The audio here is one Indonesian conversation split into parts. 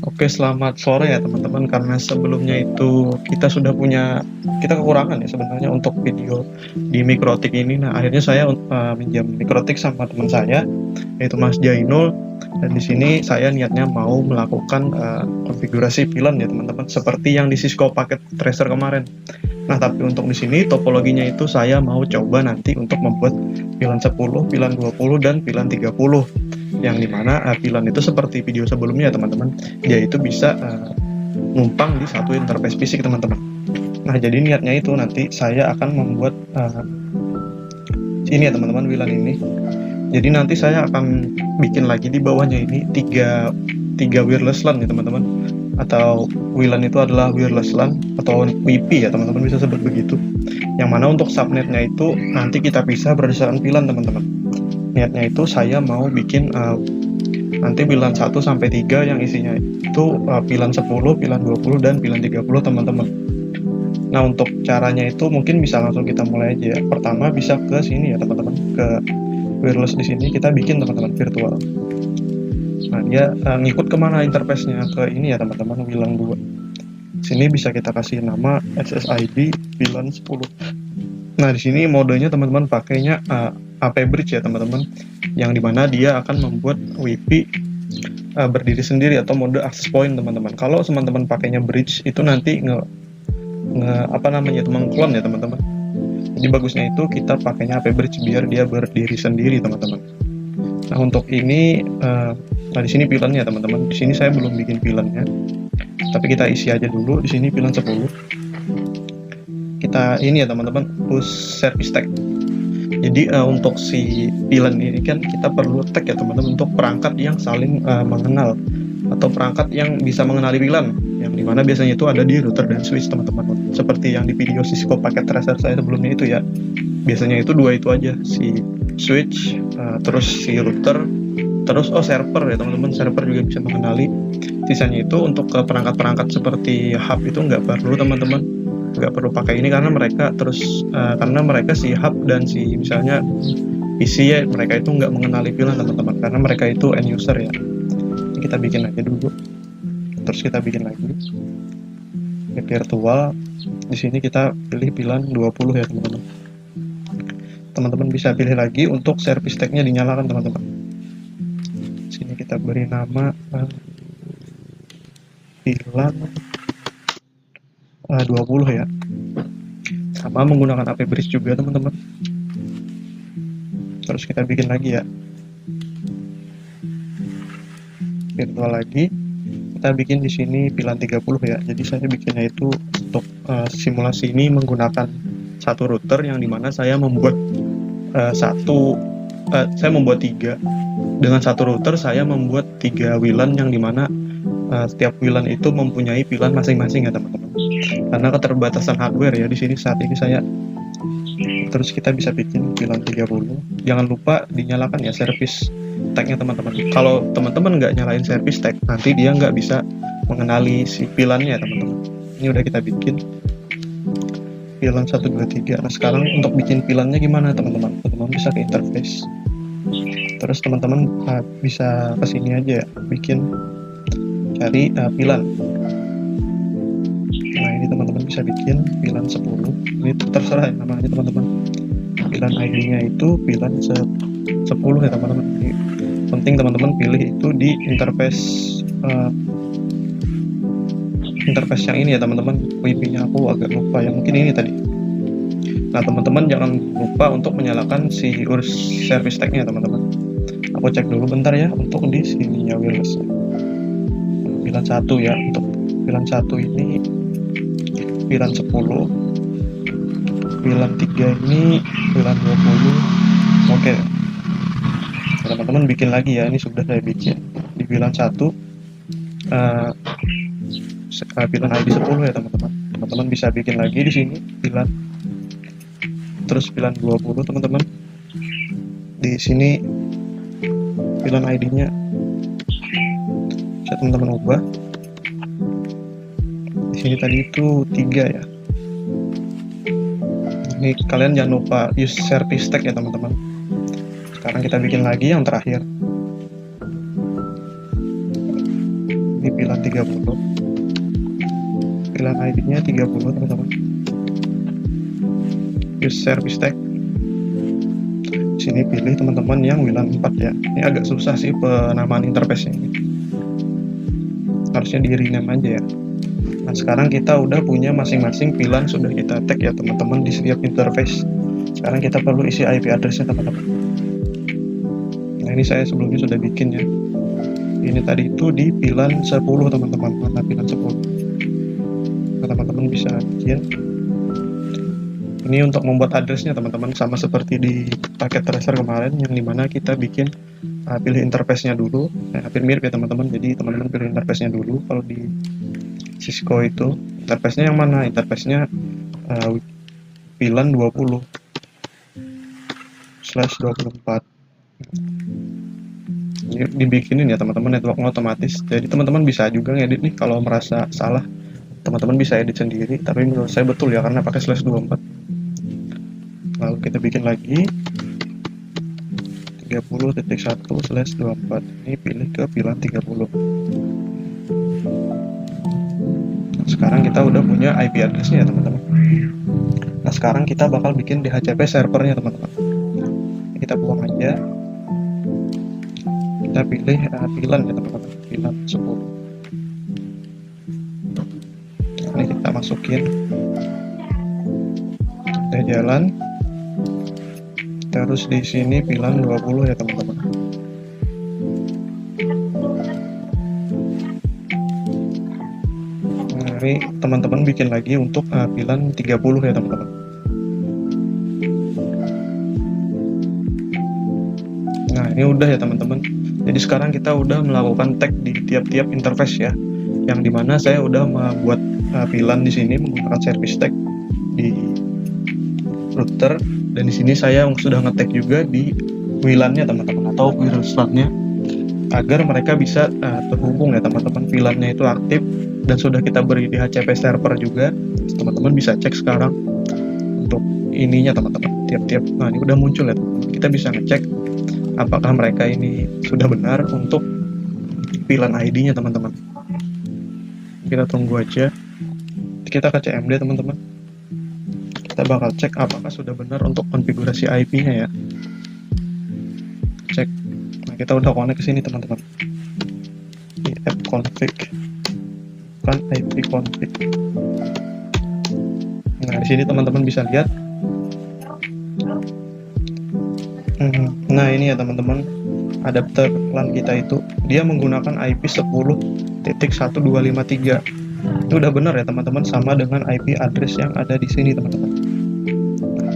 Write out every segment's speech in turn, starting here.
Oke, selamat sore ya teman-teman. Karena sebelumnya itu kita kekurangan ya sebenarnya untuk video di Mikrotik ini. Nah, akhirnya saya minjam Mikrotik sama teman saya yaitu Mas Jainul. Dan di sini saya niatnya mau melakukan konfigurasi VLAN ya teman-teman, seperti yang di Cisco Packet Tracer kemarin. Nah, tapi untuk di sini topologinya itu saya mau coba nanti untuk membuat VLAN 10, VLAN 20, dan VLAN 30. Yang dimana VLAN itu seperti video sebelumnya ya teman-teman, dia itu bisa numpang di satu interface fisik teman-teman. Nah, jadi niatnya itu nanti saya akan membuat ini ya teman-teman, VLAN ini. Jadi nanti saya akan bikin lagi di bawahnya ini tiga wireless LAN ya teman-teman, atau WLAN itu adalah wireless LAN atau WiFi ya teman-teman, bisa sebut begitu. Yang mana untuk subnetnya itu nanti kita pisah berdasarkan VLAN teman-teman. Niatnya itu saya mau bikin nanti VLAN 1 sampai 3 yang isinya itu VLAN 10, VLAN 20, dan VLAN 30 teman-teman. Nah, untuk caranya itu mungkin bisa langsung kita mulai aja ya. Pertama bisa ke sini ya teman-teman, ke wireless di sini kita bikin teman-teman virtual. Nah, dia ngikut kemana interface-nya, ke ini ya teman-teman, VLAN 2. Sini bisa kita kasih nama SSID VLAN 10. Nah, di sini modenya teman-teman pakainya AP bridge ya teman-teman, yang dimana dia akan membuat WiFi berdiri sendiri atau mode access point teman-teman. Kalau teman-teman pakainya bridge itu nanti mengklon ya teman-teman. Jadi bagusnya itu kita pakainya AP bridge biar dia berdiri sendiri teman-teman. Nah, untuk ini di sini VLAN-nya teman-teman. Di sini saya belum bikin VLAN-nya, tapi kita isi aja dulu. Di sini VLAN 10. Kita ini ya teman-teman, push service tag. Jadi untuk si VLAN ini kan kita perlu tag ya teman-teman, untuk perangkat yang saling mengenal atau perangkat yang bisa mengenali VLAN, yang dimana biasanya itu ada di router dan switch teman-teman. Seperti yang di video Cisco Packet Tracer saya sebelumnya itu ya, biasanya itu dua itu aja, si switch, terus si router, terus server ya teman-teman. Server juga bisa mengenali. Sisanya itu untuk ke perangkat-perangkat seperti hub itu nggak perlu teman-teman, nggak perlu pakai ini karena mereka si hub dan si misalnya PC ya, mereka itu nggak mengenali VLAN teman-teman, karena mereka itu end user ya. Ini kita bikin aja dulu, terus kita bikin lagi di virtual. Di sini kita pilih VLAN 20 ya teman-teman. Teman-teman bisa pilih lagi untuk service tag-nya dinyalakan teman-teman. Sini kita beri nama VLAN 20 ya, sama menggunakan AP bridge juga teman-teman. Terus kita bikin lagi ya, virtual lagi, kita bikin di sini VLAN 30 ya. Jadi saya bikinnya itu untuk simulasi ini menggunakan satu router, yang dimana saya membuat saya membuat 3 dengan satu router. Saya membuat 3 WLAN yang dimana setiap WLAN itu mempunyai VLAN masing-masing ya teman-teman, karena keterbatasan hardware ya di sini saat ini saya. Terus kita bisa bikin VLAN 30. Jangan lupa dinyalakan ya service tag-nya teman-teman. Kalau teman-teman nggak nyalain service tag, nanti dia nggak bisa mengenali si VLAN-nya teman-teman. Ini udah kita bikin VLAN 1, 2, 3. Nah, sekarang untuk bikin VLAN-nya gimana teman-teman? Teman-teman bisa ke interface. Terus teman-teman bisa ke sini aja ya, cari VLAN. Nah, ini teman-teman bisa bikin VLAN 10. Ini terserah ya namanya teman-teman. VLAN ID-nya itu VLAN 10 ya teman-teman. Ini penting teman-teman pilih itu di interface yang ini ya teman-teman. WiFi-nya aku agak lupa ya, mungkin ini tadi. Nah, teman-teman jangan lupa untuk menyalakan si service tag-nya teman-teman. Aku cek dulu bentar ya untuk di sininya wireless. VLAN 1 ya, untuk VLAN 1 ini VLAN 10, VLAN 3 ini VLAN 20. Oke. Teman-teman bikin lagi ya, ini sudah saya bikin di VLAN 1 VLAN ID 10 ya teman-teman. Teman-teman bisa bikin lagi di sini VLAN, terus VLAN 20 teman-teman. Di sini VLAN ID-nya bisa teman-teman ubah. Di sini tadi itu 3 ya. Ini kalian jangan lupa use service tag ya teman-teman. Sekarang kita bikin lagi yang terakhir. Ini VLAN 30. VLAN ID-nya 30 teman-teman. Use service tag. Sini pilih teman-teman yang VLAN 4 ya. Ini agak susah sih penamaan interface-nya ini. Harusnya di rename aja ya. Nah, sekarang kita udah punya masing-masing VLAN sudah kita tag ya teman-teman di setiap interface. Sekarang kita perlu isi IP address-nya teman-teman. Nah, ini saya sebelumnya sudah bikin ya. Ini tadi itu di VLAN 10 teman-teman. Mana VLAN 10? Nah, teman-teman bisa bikin. Ini untuk membuat addressnya teman-teman, sama seperti di paket tracer kemarin yang dimana kita bikin pilih interface-nya dulu. Nah, hampir mirip ya teman-teman. Jadi teman-teman pilih interface-nya dulu. Kalau di Cisco itu interface-nya yang mana? Interface-nya VLAN 20/24. Ini dibikinin ya teman-teman networknya otomatis. Jadi teman-teman bisa juga ngedit nih kalau merasa salah. Teman-teman bisa edit sendiri, tapi menurut saya betul ya karena pakai /24. Lalu kita bikin lagi 30.1/24. Ini pilih ke VLAN 30. Nah, sekarang kita udah punya IP address-nya ya teman-teman. Nah, sekarang kita bakal bikin DHCP servernya teman-teman. Kita buang aja. Kita pilih VLAN ya teman-teman, VLAN 10. Ini kita masukin. Kita jalan. Terus di sini VLAN 20 ya teman-teman. Nah, ini teman-teman bikin lagi untuk VLAN 30 ya teman-teman. Nah, ini udah ya teman-teman. Jadi sekarang kita udah melakukan tag di tiap-tiap interface ya. Yang dimana saya udah membuat VLAN di sini menggunakan service tag di router. Dan di sini saya sudah nge-tag juga di VLAN-nya teman-teman atau VLAN-nya agar mereka bisa terhubung ya teman-teman. VLAN-nya itu aktif dan sudah kita beri di DHCP server juga. Teman-teman bisa cek sekarang untuk ininya teman-teman. Tiap-tiap, nah ini udah muncul ya teman-teman. Kita bisa ngecek apakah mereka ini sudah benar untuk VLAN ID-nya teman-teman. Kita tunggu aja. Kita ke CMD teman-teman. Kita bakal cek apakah sudah benar untuk konfigurasi IP-nya ya. Cek. Nah, kita udah connect ke sini teman-teman. Di app config. Bukan IP config. Nah, di sini teman-teman bisa lihat. Nah, ini ya teman-teman. Adapter LAN kita itu dia menggunakan IP 10.1253. Itu udah benar ya teman-teman, sama dengan IP address yang ada di sini teman-teman.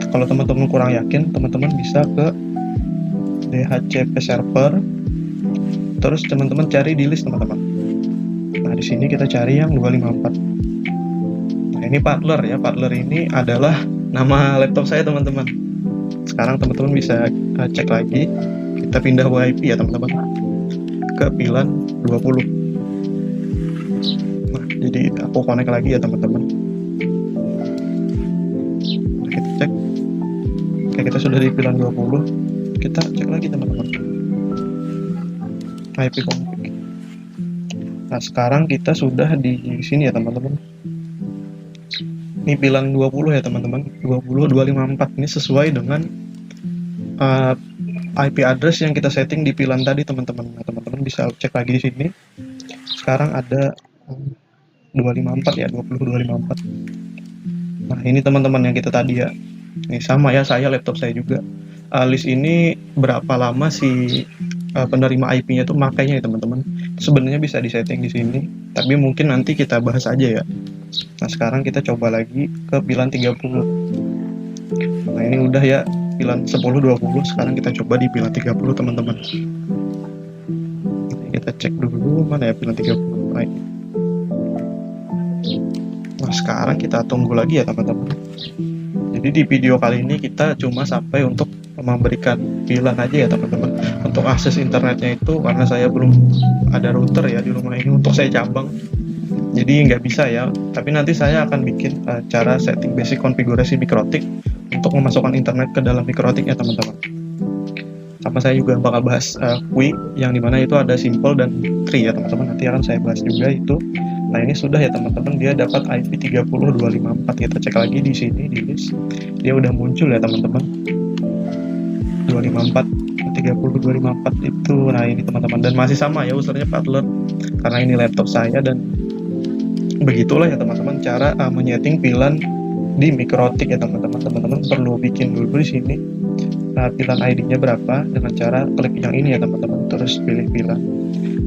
Kalau teman-teman kurang yakin, teman-teman bisa ke DHCP server, terus teman-teman cari di list teman-teman. Nah, di sini kita cari yang 254. Nah, ini Partler ya. Partler ini adalah nama laptop saya teman-teman. Sekarang teman-teman bisa cek lagi. Kita pindah WiFi ya teman-teman ke VLAN 20. Nah, jadi aku connect lagi ya teman-teman. Nah, kita cek. Oke, kita sudah di VLAN 20. Kita cek lagi teman-teman. IP config. Nah, sekarang kita sudah di sini ya teman-teman. Ini VLAN 20 ya teman-teman. 20.254 ini sesuai dengan IP address yang kita setting di VLAN tadi teman-teman. Nah, teman-teman bisa cek lagi di sini. Sekarang ada 254 ya, 20.254. Nah, ini teman-teman yang kita tadi ya. Ini sama ya, saya laptop saya juga. List ini berapa lama si penerima IP-nya itu makainya ya teman-teman. Sebenarnya bisa disetting di sini, tapi mungkin nanti kita bahas aja ya. Nah, sekarang kita coba lagi ke VLAN 30. Nah, ini udah ya VLAN 10/20. Sekarang kita coba di VLAN 30 teman-teman. Kita cek dulu mana ya VLAN 30. Nah, sekarang kita tunggu lagi ya teman-teman. Jadi di video kali ini kita cuma sampai untuk memberikan VLAN aja ya teman-teman. Untuk akses internetnya itu karena saya belum ada router ya di rumah ini untuk saya cabang, jadi nggak bisa ya. Tapi nanti saya akan bikin cara setting basic konfigurasi mikrotik untuk memasukkan internet ke dalam mikrotik ya teman-teman. Sama saya juga bakal bahas Quick yang dimana itu ada simple dan tree ya teman-teman, nanti akan saya bahas juga itu. Nah ini sudah ya teman-teman, dia dapat IP 30254. Kita cek lagi di sini di list, dia udah muncul ya teman-teman, 254 30254 itu. Nah ini teman-teman, dan masih sama ya usernya Padler, karena ini laptop saya. Dan begitulah ya teman-teman cara menyeting VLAN di Mikrotik ya teman-teman. Teman-teman perlu bikin dulu di sini VLAN ID-nya berapa dengan cara klik yang ini ya teman-teman, terus pilih VLAN.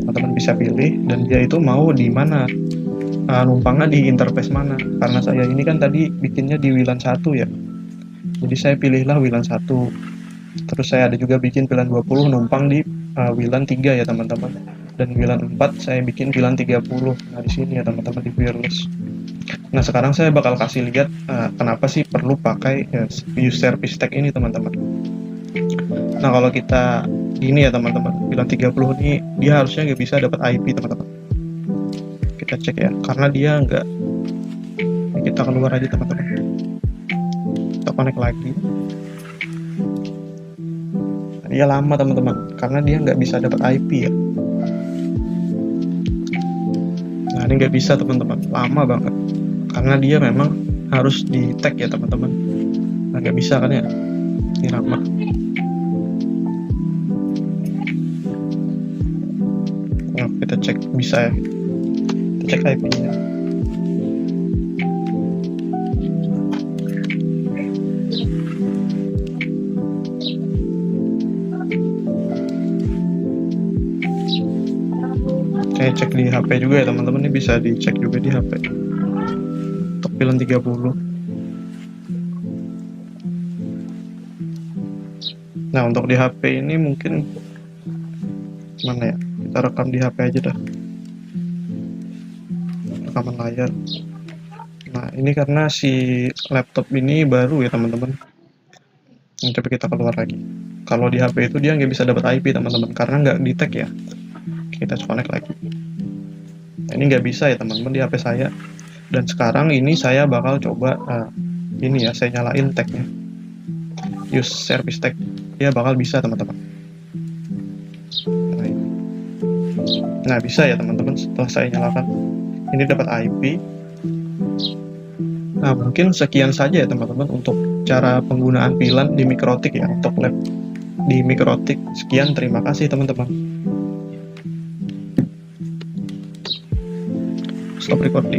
Teman-teman bisa pilih dan dia itu mau di mana, numpangnya di interface mana. Karena saya ini kan tadi bikinnya di WLAN 1 ya, jadi saya pilihlah WLAN 1. Terus saya ada juga bikin VLAN 20 numpang di WLAN 3 ya teman-teman, dan WLAN 4 saya bikin VLAN 30. Nah di sini ya teman-teman di wireless. Nah sekarang saya bakal kasih lihat kenapa sih perlu pakai use service tag ini teman-teman. Nah kalau kita ini ya teman-teman, VLAN 30 ini dia harusnya nggak bisa dapat IP teman-teman. Kita cek ya, karena dia nggak, kita keluar aja teman-teman, kita connect lagi. Dia lama teman-teman, karena dia nggak bisa dapat IP ya. Nah ini nggak bisa teman-teman, lama banget, karena dia memang harus di tag ya teman-teman. Nah nggak bisa kan ya, ini lama. Nah kita cek bisa ya, kita cek IP-nya. Saya cek di HP juga ya teman-teman, ini bisa dicek juga di HP untuk VLAN 30. Nah untuk di HP ini mungkin mana ya, kita rekam di HP aja dah, rekaman layar. Nah ini karena si laptop ini baru ya teman-teman. Coba kita keluar lagi. Kalau di HP itu dia nggak bisa dapat IP teman-teman, karena nggak di tag ya. Kita connect lagi. Nah, ini nggak bisa ya teman-teman di HP saya. Dan sekarang ini saya bakal coba ini ya, saya nyalain tagnya, use service tag, dia bakal bisa teman-teman. Nah bisa ya teman-teman setelah saya nyalakan, ini dapat IP. Nah mungkin sekian saja ya teman-teman untuk cara penggunaan VLAN di Mikrotik ya, untuk lab di Mikrotik. Sekian, terima kasih teman-teman. Stop recording.